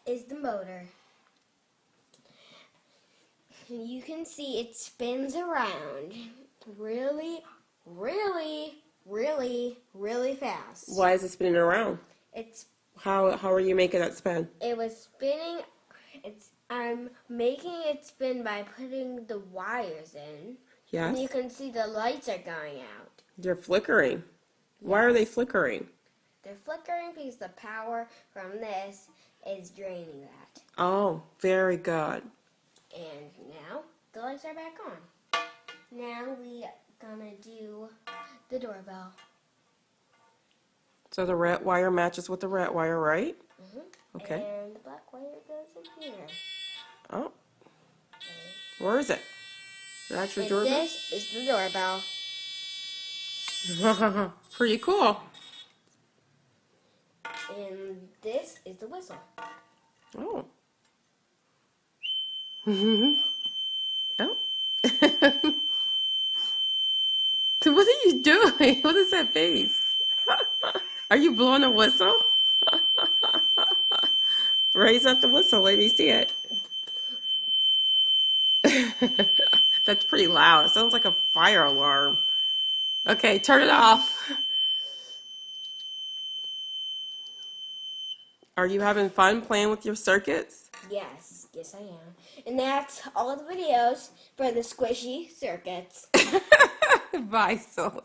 is the motor. You can see it spins around really, really, really, really fast. Why is it spinning around? It's How are you making it spin? It was spinning. I'm making it spin by putting the wires in. Yes. And you can see the lights are going out. They're flickering. Why are they flickering? They're flickering because the power from this is draining that. Oh, very good. And now the lights are back on. Now we gonna do the doorbell. So the red wire matches with the red wire, right? Okay. And the black wire goes in here. Oh. Where is it? That's your And doorbell? this is the doorbell. Pretty cool. And this is the whistle. Oh. Oh. What are you doing? What is that face? Are you blowing a whistle? Raise up the whistle. Let me see it. That's pretty loud. It sounds like a fire alarm. Okay, turn it off. Are you having fun playing with your circuits? Yes, I am. And that's all the videos for the squishy circuits. Bye, Sully.